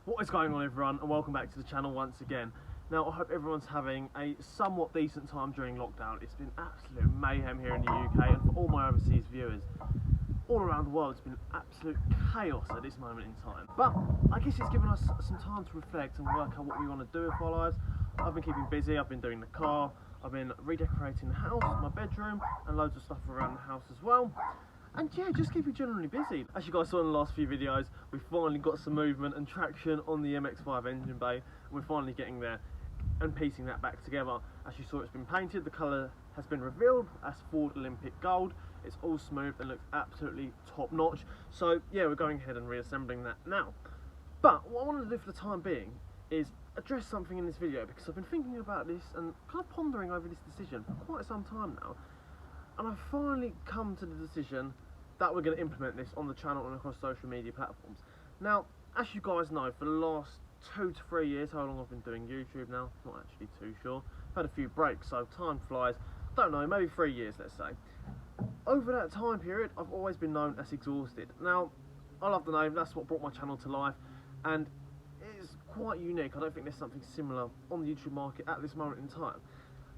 What is going on, everyone, and welcome back to the channel once again. Now, I hope everyone's having a somewhat decent time during lockdown. It's been absolute mayhem here in the UK, and for all my overseas viewers all around the world, it's been absolute chaos at this moment in time. But I guess it's given us some time to reflect and work out what we want to do with our lives. I've been keeping busy, I've been doing the car, I've been redecorating the house, my bedroom, and loads of stuff around the house as well. And yeah, just keeping generally busy. As you guys saw in the last few videos, we finally got some movement and traction on the MX-5 engine bay, and we're finally getting there and piecing that back together. As you saw, it's been painted, the colour has been revealed as Ford Olympic Gold. It's all smooth and looks absolutely top notch. So yeah, we're going ahead and reassembling that now. But what I wanted to do for the time being is address something in this video, because I've been thinking about this and kind of pondering over this decision for quite some time now. And I've finally come to the decision that we're going to implement this on the channel and across social media platforms. Now, as you guys know, for the last 2 to 3 years, how long I've been doing YouTube now, not actually too sure. I've had a few breaks, so time flies. Don't know, maybe 3 years, let's say. Over that time period, I've always been known as Exhausted. Now, I love the name, that's what brought my channel to life, and it's quite unique. I don't think there's something similar on the YouTube market at this moment in time.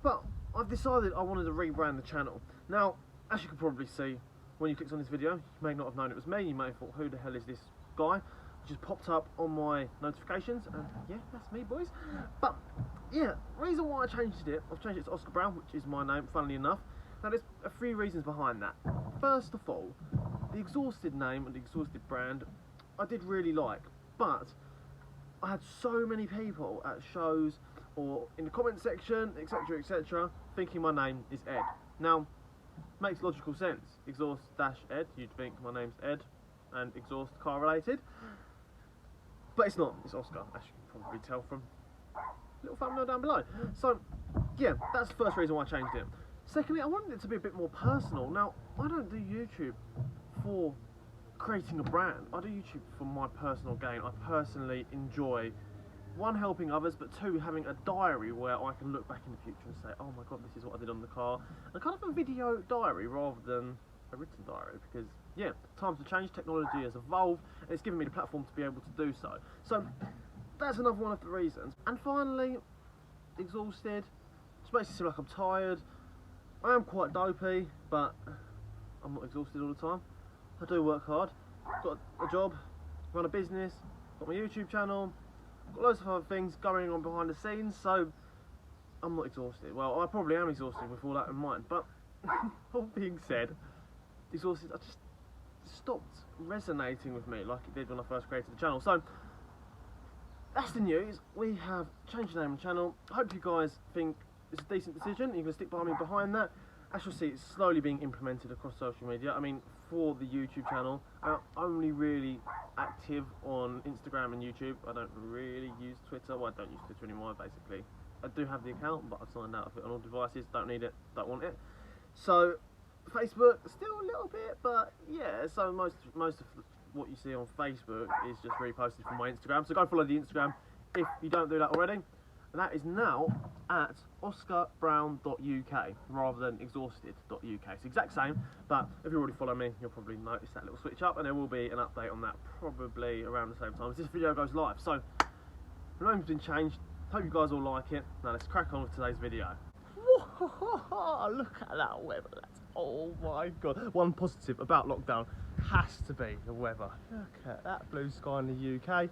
But I've decided I wanted to rebrand the channel. Now, as you can probably see, when you clicked on this video, you may not have known it was me. You may have thought, who the hell is this guy? It just popped up on my notifications, and yeah, that's me, boys. But yeah, reason why I changed it, I've changed it to Oscar Brown, which is my name, funnily enough. Now, there's a few reasons behind that. First of all, the Exhausted name and the Exhausted brand, I did really like, but I had so many people at shows or in the comment section, etc, etc, thinking my name is Ed. Now, makes logical sense. Exhaust-Ed, you'd think my name's Ed, and exhaust car related. But it's not, it's Oscar, as you can probably tell from the little thumbnail down below. So, yeah, that's the first reason why I changed it. Secondly, I wanted it to be a bit more personal. Now, I don't do YouTube for creating a brand. I do YouTube for my personal gain. I personally enjoy, one, helping others, but two, having a diary where I can look back in the future and say, oh my god, this is what I did on the car. And kind of a video diary rather than a written diary, because yeah, times have changed, technology has evolved, and it's given me the platform to be able to do so. So that's another one of the reasons. And finally, Exhausted. Just makes it seem like I'm tired. I am quite dopey, but I'm not exhausted all the time. I do work hard. Got a job, run a business, got my YouTube channel, got loads of other things going on behind the scenes, so I'm not exhausted. Well, I probably am exhausted with all that in mind, but all being said, Exhausted, I just stopped resonating with me like it did when I first created the channel. So that's the news. We have changed the name of the channel. I hope you guys think it's a decent decision. You're going to stick by me behind that. As you'll see, it's slowly being implemented across social media. I mean, for the YouTube channel, I'm only really active on Instagram and YouTube. I don't really use Twitter. Well, I don't use Twitter anymore, basically. I do have the account, but I've signed out of it on all devices. Don't need it, don't want it. So, Facebook, still a little bit, but yeah, so most of what you see on Facebook is just reposted from my Instagram. So go follow the Instagram if you don't do that already. And that is now at oscarbrown.uk rather than exhausted.uk. It's the exact same, but if you already follow me, you'll probably notice that little switch up, and there will be an update on that probably around the same time as this video goes live. So, the name's been changed. Hope you guys all like it. Now let's crack on with today's video. Look at that weather. Oh my god. One positive about lockdown has to be the weather. Look at that blue sky in the UK. I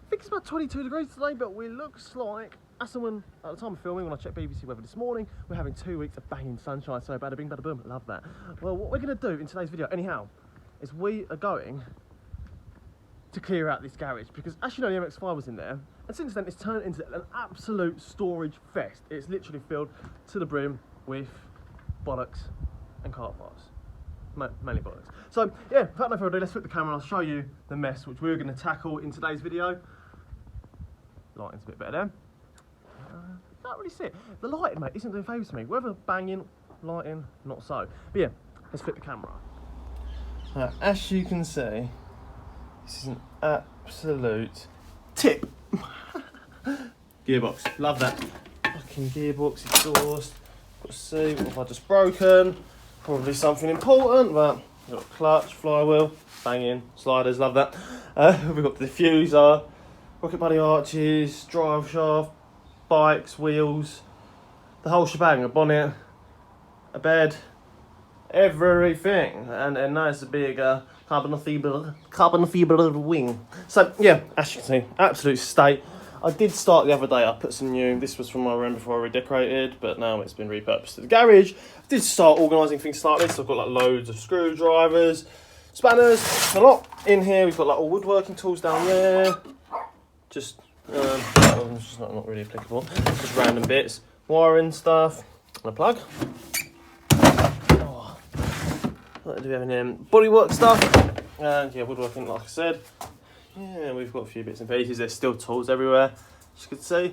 think it's about 22 degrees today, but it looks like, as someone at the time of filming, when I checked BBC weather this morning, we're having 2 weeks of banging sunshine, so bada bing, bada boom, love that. Well, what we're going to do in today's video, anyhow, is we are going to clear out this garage, because as you know, the MX-5 was in there, and since then it's turned into an absolute storage fest. It's literally filled to the brim with bollocks and car parts. Mainly bollocks. So yeah, without no further ado, let's flip the camera and I'll show you the mess which we're going to tackle in today's video. Lighting's a bit better there. Can't really see it. The lighting, mate, isn't doing favours to me. Whether banging, lighting, not so. But yeah, let's flip the camera. Now, as you can see, this is an absolute tip. Gearbox, love that. Fucking gearbox, exhaust. Got to see, what have I just broken? Probably something important, but we've got clutch, flywheel, banging, sliders, love that. We've got the diffuser, rocket buddy arches, drive shaft, bikes, wheels, the whole shebang, a bonnet, a bed, everything. And nice big carbon fibre wing. So yeah, as you can see, absolute state. I did start the other day, I put some new, this was from my room before I redecorated, but now it's been repurposed to the garage. I did start organising things like this. I've got like loads of screwdrivers, spanners, a lot in here. We've got like all woodworking tools down there. Just, it's not really applicable. Just random bits, wiring stuff, and a plug. Oh, what do we have in here? Bodywork stuff, and yeah, woodworking, like I said. Yeah, we've got a few bits and pieces. There's still tools everywhere, as you can see.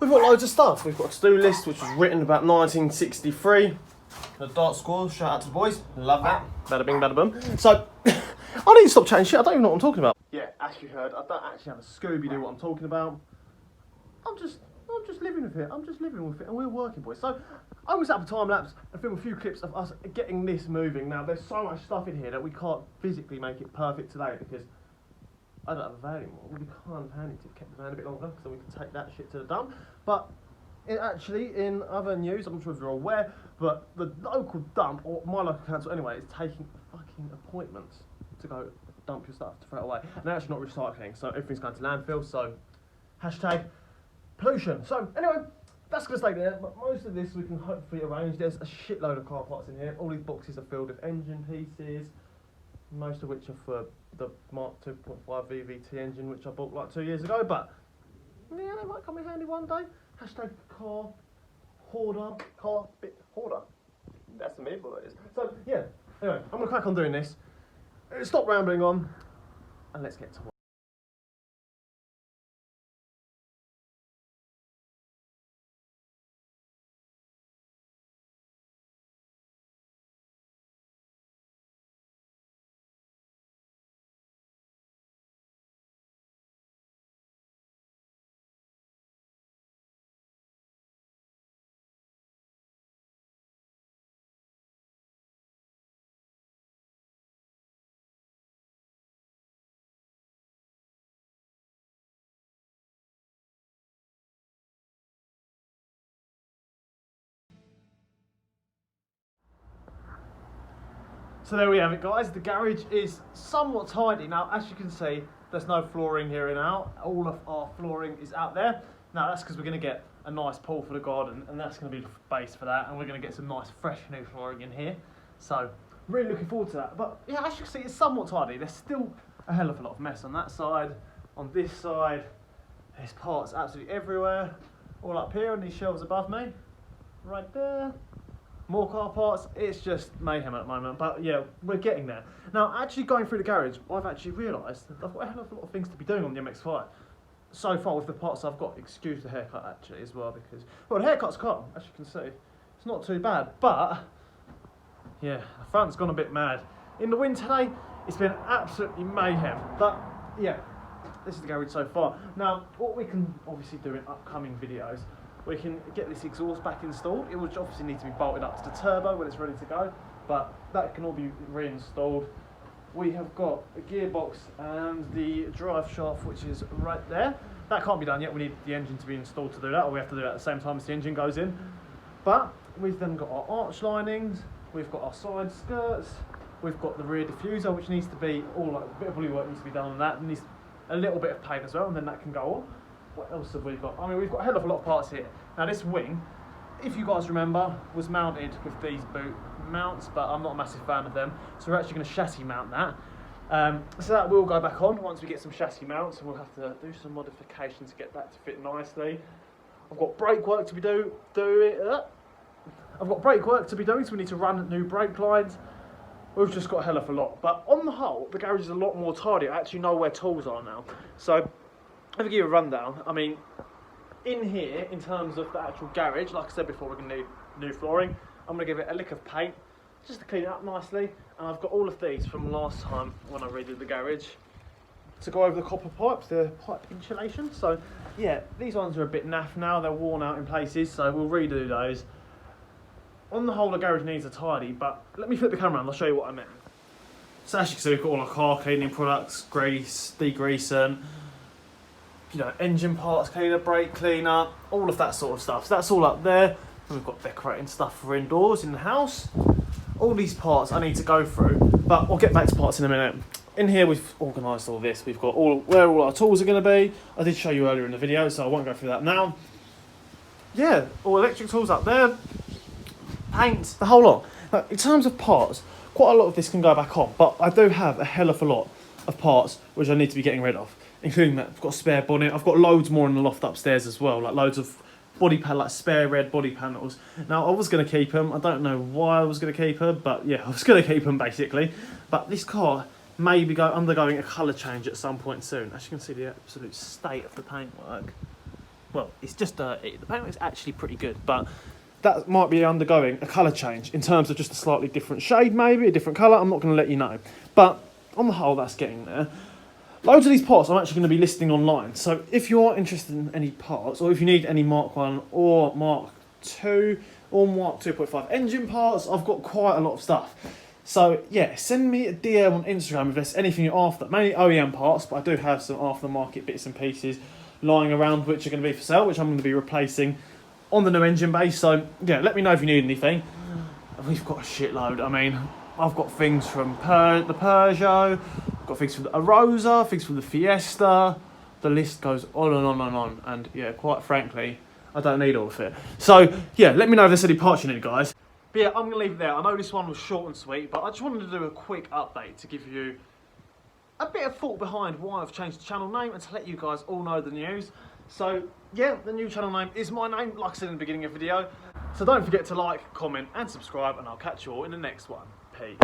We've got loads of stuff. We've got a to-do list, which was written about 1963. The Dart Squad, shout out to the boys. Love that. Bada bing, bada boom. So, I need to stop chatting shit. I don't even know what I'm talking about. Yeah, as you heard, I don't actually have a Scooby-Doo what I'm talking about. I'm just living with it. I'm just living with it, and we're working, boys. So, I'm going to set up a time lapse and film a few clips of us getting this moving. Now, there's so much stuff in here that we can't physically make it perfect today because I don't have a van anymore. We can't have handy to keep the van a bit longer so we can take that shit to the dump. But actually, in other news, I'm not sure if you're aware, but the local dump, or my local council anyway, is taking fucking appointments to go dump your stuff to throw it away. And they're actually not recycling, so everything's going to landfill. So hashtag pollution. So anyway, that's going to stay there. But most of this we can hopefully arrange. There's a shitload of car parts in here. All these boxes are filled with engine pieces, most of which are for the Mark 2.5 VVT engine, which I bought like 2 years ago, but yeah, they might come in handy one day. Hashtag car hoarder, car bit hoarder. That's the main what it is. So yeah, anyway, I'm gonna crack on doing this. Stop rambling on, and let's get to work. So there we have it, guys. The garage is somewhat tidy. Now, as you can see, there's no flooring here and now. All of our flooring is out there. Now, that's because we're going to get a nice pool for the garden, and that's going to be the base for that, and we're going to get some nice, fresh new flooring in here. So, really looking forward to that. But, yeah, as you can see, it's somewhat tidy. There's still a hell of a lot of mess on that side. On this side, there's parts absolutely everywhere. All up here on these shelves above me. Right there. More car parts, it's just mayhem at the moment, but yeah, we're getting there. Now, actually going through the garage, I've actually realised I've got a hell of a lot of things to be doing on the MX-5. So far with the parts I've got, excuse the haircut actually as well, because, well, the haircut's calm, as you can see. It's not too bad, but, yeah, the front's gone a bit mad. In the wind today, it's been absolutely mayhem, but yeah, this is the garage so far. Now, what we can obviously do in upcoming videos, we can get this exhaust back installed. It will obviously need to be bolted up to the turbo when it's ready to go, but that can all be reinstalled. We have got a gearbox and the drive shaft, which is right there. That can't be done yet. We need the engine to be installed to do that, or we have to do that at the same time as the engine goes in. But we've then got our arch linings, we've got our side skirts, we've got the rear diffuser, which needs to be all like a bit of bodywork needs to be done on that. It needs a little bit of paint as well, and then that can go on. What else have we got? I mean, we've got a hell of a lot of parts here. Now, this wing, if you guys remember, was mounted with these boot mounts, but I'm not a massive fan of them. So we're actually going to chassis mount that. So that will go back on once we get some chassis mounts, and we'll have to do some modifications to get that to fit nicely. I've got brake work to be doing, I've got brake work to be doing, so we need to run new brake lines. We've just got a hell of a lot. But on the whole, the garage is a lot more tidy. I actually know where tools are now. So, if I give you a rundown, I mean, in here, in terms of the actual garage, like I said before, we're going to need new flooring. I'm going to give it a lick of paint, just to clean it up nicely. And I've got all of these from last time when I redid the garage to go over the copper pipes, the pipe insulation. So, yeah, these ones are a bit naff now. They're worn out in places, so we'll redo those. On the whole, the garage needs a tidy, but let me flip the camera around, I'll show you what I meant. So as you can see, we've got all our car cleaning products, grease, degreasing, you know, engine parts cleaner, brake cleaner, all of that sort of stuff. So that's all up there. And we've got decorating stuff for indoors in the house. All these parts I need to go through, but I'll get back to parts in a minute. In here we've organised all this. We've got where all our tools are going to be. I did show you earlier in the video, so I won't go through that now. Yeah, all electric tools up there. Paint, the whole lot. Now, in terms of parts, quite a lot of this can go back on, but I do have a hell of a lot of parts which I need to be getting rid of, including that I've got a spare bonnet. I've got loads more in the loft upstairs as well, like loads of body panel, like spare red body panels. Now I was going to keep them. I don't know why I was going to keep them, but yeah, I was going to keep them basically. But this car may be undergoing a colour change at some point soon. As you can see, the absolute state of the paintwork. Well, it's just dirty. The paintwork's actually pretty good, but that might be undergoing a colour change in terms of just a slightly different shade, maybe a different colour. I'm not going to let you know, but on the whole, that's getting there. Loads of these parts I'm actually going to be listing online. So if you are interested in any parts, or if you need any Mark 1 or Mark 2 or Mark 2.5 engine parts, I've got quite a lot of stuff. So yeah, send me a DM on Instagram if there's anything you're after. Mainly OEM parts, but I do have some aftermarket bits and pieces lying around which are going to be for sale, which I'm going to be replacing on the new engine base. So yeah, let me know if you need anything. We've got a shitload. I mean, I've got things from the Peugeot, I've got things from the Arosa, things from the Fiesta. The list goes on and on and on. And yeah, quite frankly, I don't need all of it. So yeah, let me know if there's any parts you need, guys. But yeah, I'm going to leave it there. I know this one was short and sweet, but I just wanted to do a quick update to give you a bit of thought behind why I've changed the channel name and to let you guys all know the news. So yeah, the new channel name is my name, like I said in the beginning of the video. So don't forget to like, comment and subscribe, and I'll catch you all in the next one. Peace.